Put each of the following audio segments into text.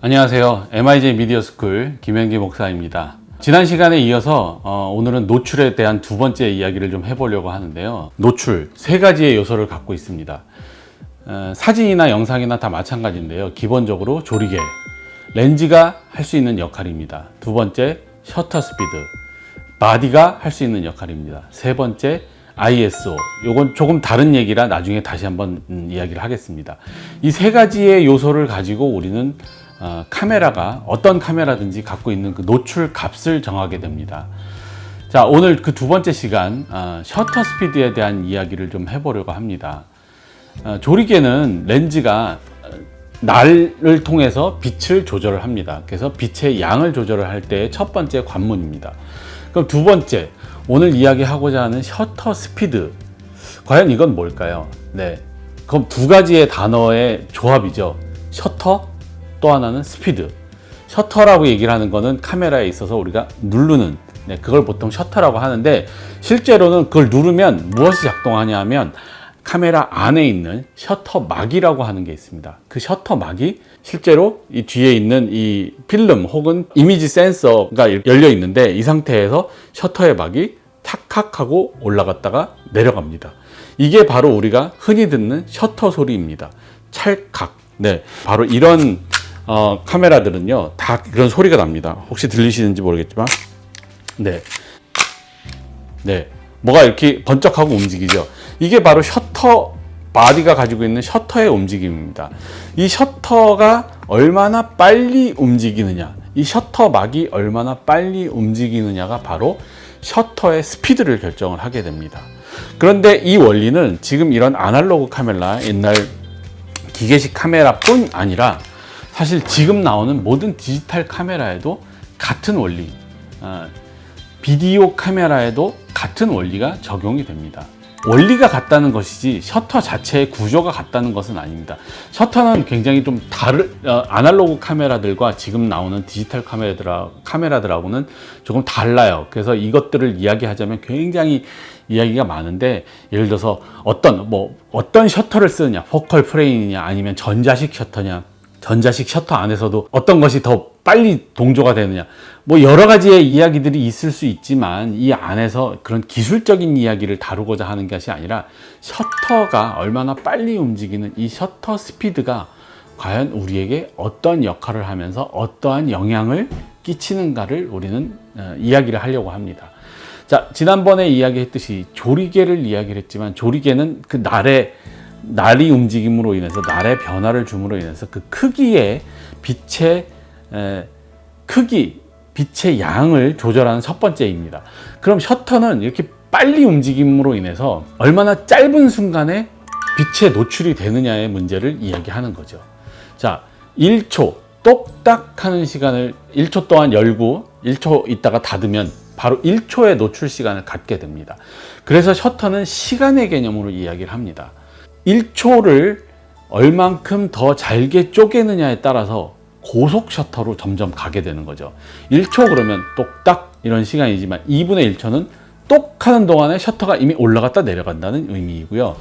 안녕하세요. MIJ 미디어스쿨 김현기 목사입니다. 지난 시간에 이어서 오늘은 노출에 대한 두 번째 이야기를 좀 해보려고 하는데요. 노출, 세 가지의 요소를 갖고 있습니다. 사진이나 영상이나 다 마찬가지인데요. 기본적으로 조리개, 렌즈가 할 수 있는 역할입니다. 두 번째, 셔터 스피드, 바디가 할 수 있는 역할입니다. 세 번째, ISO. 요건 조금 다른 얘기라 나중에 다시 한번 이야기를 하겠습니다. 이 세 가지의 요소를 가지고 우리는 카메라가 어떤 카메라든지 갖고 있는 그 노출 값을 정하게 됩니다. 자, 오늘 그 두 번째 시간 셔터 스피드에 대한 이야기를 좀 해보려고 합니다. 조리개는 렌즈가 날을 통해서 빛을 조절을 합니다. 그래서 빛의 양을 조절을 할 때 첫 번째 관문입니다. 그럼 두 번째, 오늘 이야기하고자 하는 셔터 스피드. 과연 이건 뭘까요? 네, 그럼 두 가지의 단어의 조합이죠. 셔터, 또 하나는 스피드. 셔터라고 얘기를 하는 거는 카메라에 있어서 우리가 누르는, 그걸 보통 셔터라고 하는데, 실제로는 그걸 누르면 무엇이 작동하냐 하면 카메라 안에 있는 셔터막이라고 하는 게 있습니다. 그 셔터막이 실제로 이 뒤에 있는 이 필름 혹은 이미지 센서가 열려 있는데, 이 상태에서 셔터의 막이 탁탁 하고 올라갔다가 내려갑니다. 이게 바로 우리가 흔히 듣는 셔터 소리입니다. 찰칵. 네, 바로 이런 카메라들은요, 다 그런 소리가 납니다. 혹시 들리시는지 모르겠지만, 네, 뭐가 이렇게 번쩍하고 움직이죠. 이게 바로 셔터 바디가 가지고 있는 셔터의 움직임입니다. 이 셔터가 얼마나 빨리 움직이느냐, 이 셔터막이 얼마나 빨리 움직이느냐가 바로 셔터의 스피드를 결정을 하게 됩니다. 그런데 이 원리는 지금 이런 아날로그 카메라, 옛날 기계식 카메라뿐 아니라 사실 지금 나오는 모든 디지털 카메라에도 같은 원리, 비디오 카메라에도 같은 원리가 적용이 됩니다. 원리가 같다는 것이지 셔터 자체의 구조가 같다는 것은 아닙니다. 셔터는 굉장히 좀 아날로그 카메라들과 지금 나오는 디지털 카메라들하고는 조금 달라요. 그래서 이것들을 이야기하자면 굉장히 이야기가 많은데, 예를 들어서 어떤 셔터를 쓰느냐, 포컬 프레임이냐, 아니면 전자식 셔터냐, 전자식 셔터 안에서도 어떤 것이 더 빨리 동조가 되느냐, 여러 가지의 이야기들이 있을 수 있지만, 이 안에서 그런 기술적인 이야기를 다루고자 하는 것이 아니라 셔터가 얼마나 빨리 움직이는 이 셔터 스피드가 과연 우리에게 어떤 역할을 하면서 어떠한 영향을 끼치는가를 우리는 이야기를 하려고 합니다. 자, 지난번에 이야기했듯이 조리개를 이야기를 했지만, 조리개는 그 날이 움직임으로 인해서, 날의 변화를 줌으로 인해서 그 크기의 빛의 양을 조절하는 첫 번째입니다. 그럼 셔터는 이렇게 빨리 움직임으로 인해서 얼마나 짧은 순간에 빛에 노출이 되느냐의 문제를 이야기하는 거죠. 자, 1초 똑딱 하는 시간을 1초 동안 열고 1초 있다가 닫으면 바로 1초의 노출 시간을 갖게 됩니다. 그래서 셔터는 시간의 개념으로 이야기를 합니다. 1초를 얼만큼 더 잘게 쪼개느냐에 따라서 고속 셔터로 점점 가게 되는 거죠. 1초 그러면 똑딱 이런 시간이지만 2분의 1초는 똑 하는 동안에 셔터가 이미 올라갔다 내려간다는 의미이고요.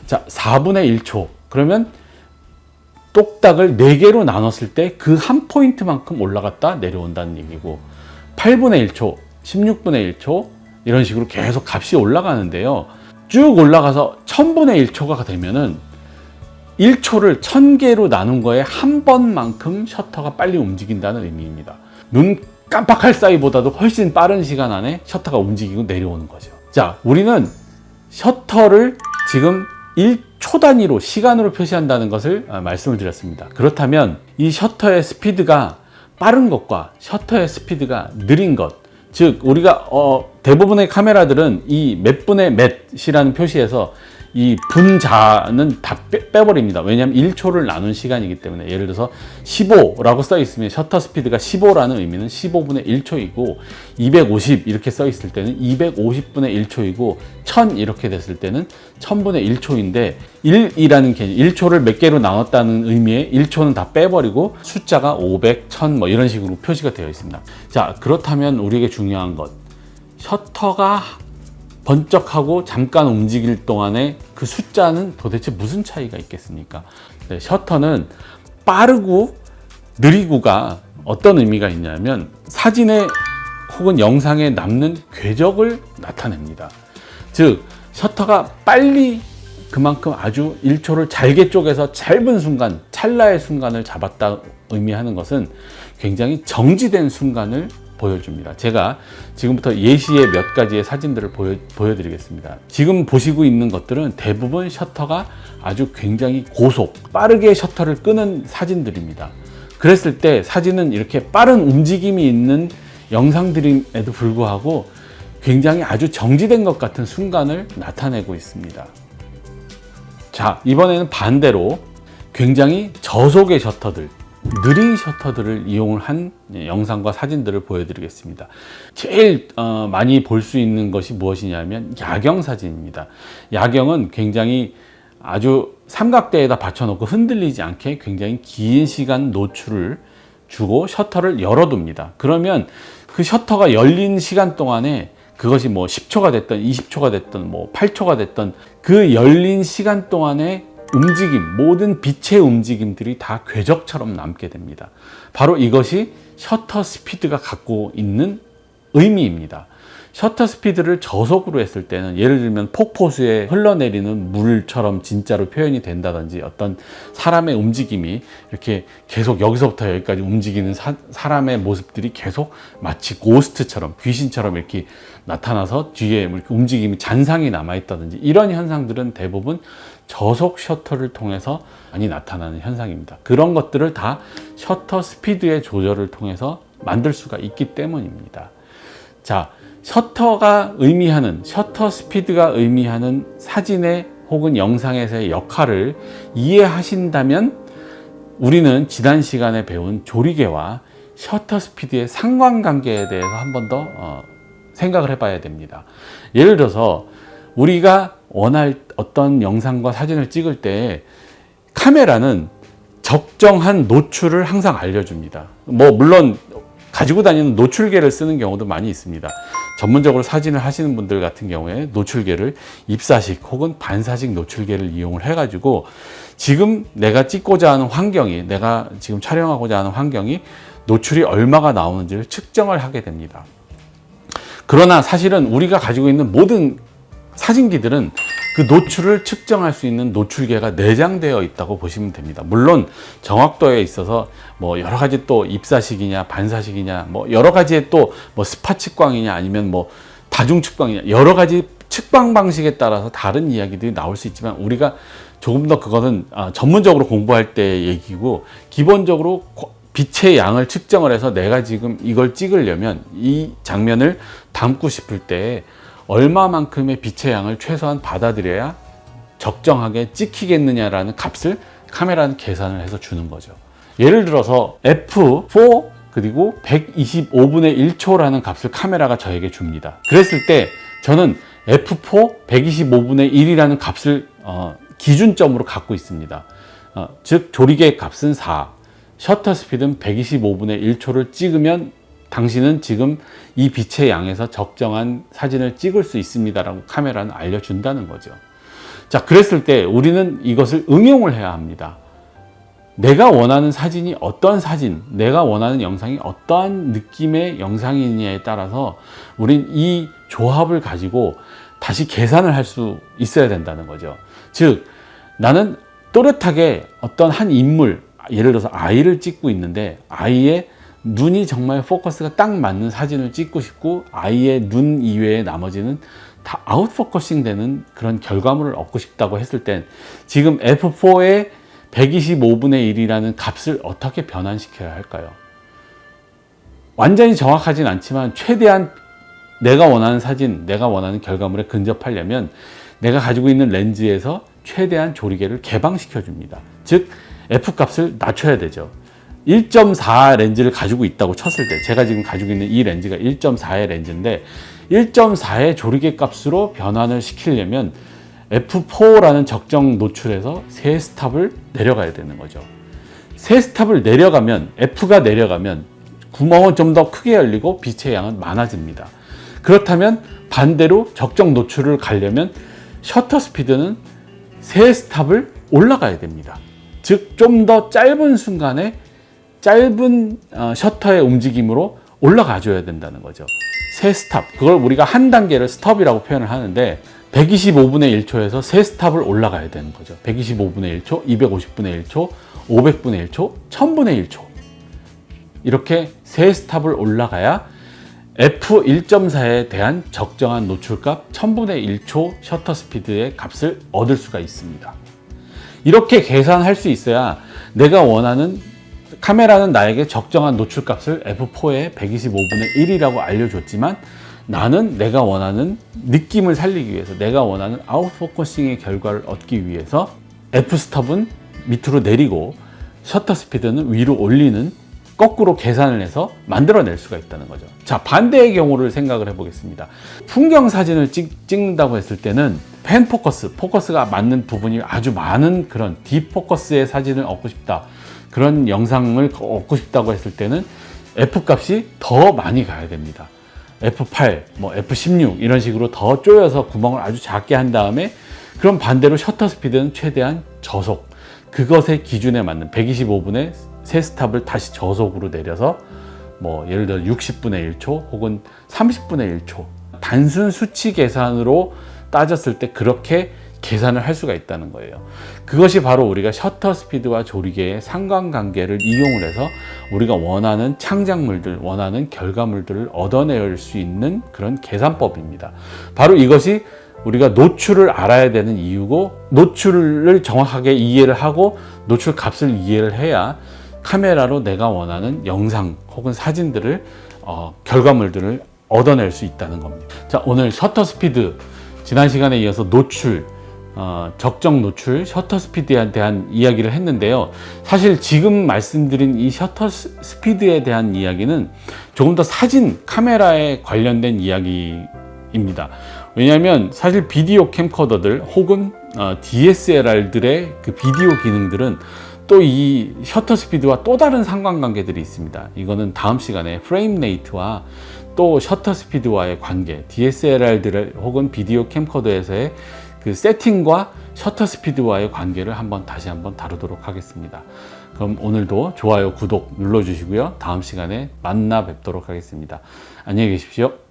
자, 4분의 1초 그러면 똑딱을 4개로 나눴을 때 그 한 포인트만큼 올라갔다 내려온다는 얘기고, 8분의 1초, 16분의 1초 이런 식으로 계속 값이 올라가는데요. 쭉 올라가서 1000분의 1초가 되면은 1초를 1000개로 나눈 거에 한 번만큼 셔터가 빨리 움직인다는 의미입니다. 눈 깜빡할 사이보다도 훨씬 빠른 시간 안에 셔터가 움직이고 내려오는 거죠. 자, 우리는 셔터를 지금 1초 단위로, 시간으로 표시한다는 것을 말씀을 드렸습니다. 그렇다면 이 셔터의 스피드가 빠른 것과 셔터의 스피드가 느린 것, 즉 우리가 대부분의 카메라들은 이 몇 분의 몇이라는 표시에서 이 분자는 다 빼버립니다. 왜냐하면 1초를 나눈 시간이기 때문에. 예를 들어서 15라고 써 있으면 셔터 스피드가 15라는 의미는 15분의 1초이고, 250 이렇게 써 있을 때는 250분의 1초이고, 1000 이렇게 됐을 때는 1000분의 1초인데 1이라는 개념, 1초를 몇 개로 나눴다는 의미의 1초는 다 빼버리고 숫자가 500, 1000 이런 식으로 표시가 되어 있습니다. 자, 그렇다면 우리에게 중요한 것, 셔터가 번쩍하고 잠깐 움직일 동안에 그 숫자는 도대체 무슨 차이가 있겠습니까? 네, 셔터는 빠르고 느리고가 어떤 의미가 있냐면 사진에 혹은 영상에 남는 궤적을 나타냅니다. 즉 셔터가 빨리 그만큼 아주 1초를 잘게 쪼개서 짧은 순간, 찰나의 순간을 잡았다 의미하는 것은 굉장히 정지된 순간을 보여줍니다. 제가 지금부터 예시의 몇 가지의 사진들을 보여드리겠습니다. 지금 보시고 있는 것들은 대부분 셔터가 아주 굉장히 고속, 빠르게 셔터를 끄는 사진들입니다. 그랬을 때 사진은 이렇게 빠른 움직임이 있는 영상들임에도 불구하고 굉장히 아주 정지된 것 같은 순간을 나타내고 있습니다. 자, 이번에는 반대로 굉장히 저속의 셔터들, 느린 셔터들을 이용을 한 영상과 사진들을 보여드리겠습니다. 제일 많이 볼 수 있는 것이 무엇이냐면 야경 사진입니다. 야경은 굉장히 아주 삼각대에다 받쳐놓고 흔들리지 않게 굉장히 긴 시간 노출을 주고 셔터를 열어둡니다. 그러면 그 셔터가 열린 시간 동안에 그것이 뭐 10초가 됐던 20초가 됐던 뭐 8초가 됐던 그 열린 시간 동안의 움직임, 모든 빛의 움직임들이 다 궤적처럼 남게 됩니다. 바로 이것이 셔터 스피드가 갖고 있는 의미입니다. 셔터 스피드를 저속으로 했을 때는 예를 들면 폭포수에 흘러내리는 물처럼 진짜로 표현이 된다든지 어떤 사람의 움직임이 이렇게 계속 여기서부터 여기까지 움직이는 사람의 모습들이 계속 마치 고스트처럼 귀신처럼 이렇게 나타나서 뒤에 이렇게 움직임이 잔상이 남아있다든지 이런 현상들은 대부분 저속 셔터를 통해서 많이 나타나는 현상입니다. 그런 것들을 다 셔터 스피드의 조절을 통해서 만들 수가 있기 때문입니다. 자, 셔터 스피드가 의미하는 사진의 혹은 영상에서의 역할을 이해하신다면 우리는 지난 시간에 배운 조리개와 셔터 스피드의 상관관계에 대해서 한 번 더 생각을 해봐야 됩니다. 예를 들어서 우리가 원할 어떤 영상과 사진을 찍을 때 카메라는 적정한 노출을 항상 알려줍니다. 물론 가지고 다니는 노출계를 쓰는 경우도 많이 있습니다. 전문적으로 사진을 하시는 분들 같은 경우에 노출계를 입사식 혹은 반사식 노출계를 이용을 해가지고 지금 내가 찍고자 하는 환경이, 내가 지금 촬영하고자 하는 환경이 노출이 얼마가 나오는지를 측정을 하게 됩니다. 그러나 사실은 우리가 가지고 있는 모든 사진기들은 그 노출을 측정할 수 있는 노출계가 내장되어 있다고 보시면 됩니다. 물론 정확도에 있어서 뭐 여러 가지 또 입사식이냐 반사식이냐 뭐 여러 가지의 또 뭐 스파 측광이냐 아니면 뭐 다중 측광이냐 여러 가지 측광 방식에 따라서 다른 이야기들이 나올 수 있지만 우리가 조금 더 그거는 전문적으로 공부할 때 얘기고 기본적으로 빛의 양을 측정을 해서 내가 지금 이걸 찍으려면 이 장면을 담고 싶을 때 얼마만큼의 빛의 양을 최소한 받아들여야 적정하게 찍히겠느냐라는 값을 카메라는 계산을 해서 주는 거죠. 예를 들어서 f4 그리고 125분의 1초라는 값을 카메라가 저에게 줍니다. 그랬을 때 저는 f4 125분의 1이라는 값을 기준점으로 갖고 있습니다. 즉 조리개 값은 4, 셔터 스피드는 125분의 1초를 찍으면 당신은 지금 이 빛의 양에서 적정한 사진을 찍을 수 있습니다라고 카메라는 알려준다는 거죠. 자, 그랬을 때 우리는 이것을 응용을 해야 합니다. 내가 원하는 사진이 어떤 사진, 내가 원하는 영상이 어떠한 느낌의 영상이냐에 따라서 우린 이 조합을 가지고 다시 계산을 할 수 있어야 된다는 거죠. 즉, 나는 또렷하게 어떤 한 인물, 예를 들어서 아이를 찍고 있는데 아이의 눈이 정말 포커스가 딱 맞는 사진을 찍고 싶고 아이의 눈 이외에 나머지는 다 아웃포커싱 되는 그런 결과물을 얻고 싶다고 했을 땐 지금 f4의 125분의 1이라는 값을 어떻게 변환시켜야 할까요? 완전히 정확하진 않지만 최대한 내가 원하는 사진, 내가 원하는 결과물에 근접하려면 내가 가지고 있는 렌즈에서 최대한 조리개를 개방시켜 줍니다. 즉 F값을 낮춰야 되죠. 1.4 렌즈를 가지고 있다고 쳤을 때 제가 지금 가지고 있는 이 렌즈가 1.4의 렌즈인데 1.4의 조리개 값으로 변환을 시키려면 F4라는 적정 노출에서 3스탑을 내려가야 되는 거죠. 3스탑을 내려가면 F가 내려가면 구멍은 좀 더 크게 열리고 빛의 양은 많아집니다. 그렇다면 반대로 적정 노출을 가려면 셔터 스피드는 3스탑을 올라가야 됩니다. 즉 좀 더 짧은 순간에 짧은 셔터의 움직임으로 올라가 줘야 된다는 거죠. 세 스탑, 그걸 우리가 한 단계를 스톱이라고 표현을 하는데 125분의 1초에서 세 스탑을 올라가야 되는 거죠. 125분의 1초, 250분의 1초, 500분의 1초, 1000분의 1초 이렇게 세 스탑을 올라가야 F1.4에 대한 적정한 노출값 1000분의 1초 셔터 스피드의 값을 얻을 수가 있습니다. 이렇게 계산할 수 있어야 내가 원하는, 카메라는 나에게 적정한 노출값을 F4의 125분의 1이라고 알려줬지만 나는 내가 원하는 느낌을 살리기 위해서, 내가 원하는 아웃포커싱의 결과를 얻기 위해서 F-스톱은 밑으로 내리고 셔터 스피드는 위로 올리는, 거꾸로 계산을 해서 만들어낼 수가 있다는 거죠. 자, 반대의 경우를 생각을 해보겠습니다. 풍경 사진을 찍는다고 했을 때는 펜 포커스가 맞는 부분이 아주 많은 그런 딥포커스의 사진을 얻고 싶다, 그런 영상을 얻고 싶다고 했을 때는 F값이 더 많이 가야 됩니다. F8, F16 이런 식으로 더 조여서 구멍을 아주 작게 한 다음에, 그럼 반대로 셔터 스피드는 최대한 저속, 그것의 기준에 맞는 125분의 세 스탑을 다시 저속으로 내려서 예를 들어 60분의 1초 혹은 30분의 1초, 단순 수치 계산으로 따졌을 때 그렇게 계산을 할 수가 있다는 거예요. 그것이 바로 우리가 셔터 스피드와 조리개의 상관관계를 이용을 해서 우리가 원하는 창작물들, 원하는 결과물들을 얻어낼 수 있는 그런 계산법입니다. 바로 이것이 우리가 노출을 알아야 되는 이유고, 노출을 정확하게 이해를 하고 노출 값을 이해를 해야 카메라로 내가 원하는 영상 혹은 사진들을 결과물들을 얻어낼 수 있다는 겁니다. 자, 오늘 셔터 스피드, 지난 시간에 이어서 노출, 적정 노출, 셔터 스피드에 대한 이야기를 했는데요. 사실 지금 말씀드린 이 셔터 스피드에 대한 이야기는 조금 더 사진, 카메라에 관련된 이야기입니다. 왜냐하면 사실 비디오 캠코더들 혹은 DSLR들의 그 비디오 기능들은 또 이 셔터 스피드와 또 다른 상관관계들이 있습니다. 이거는 다음 시간에 프레임 레이트와 또 셔터 스피드와의 관계, DSLR들 혹은 비디오 캠코더에서의 그 세팅과 셔터 스피드와의 관계를 다시 한번 다루도록 하겠습니다. 그럼 오늘도 좋아요, 구독 눌러주시고요. 다음 시간에 만나 뵙도록 하겠습니다. 안녕히 계십시오.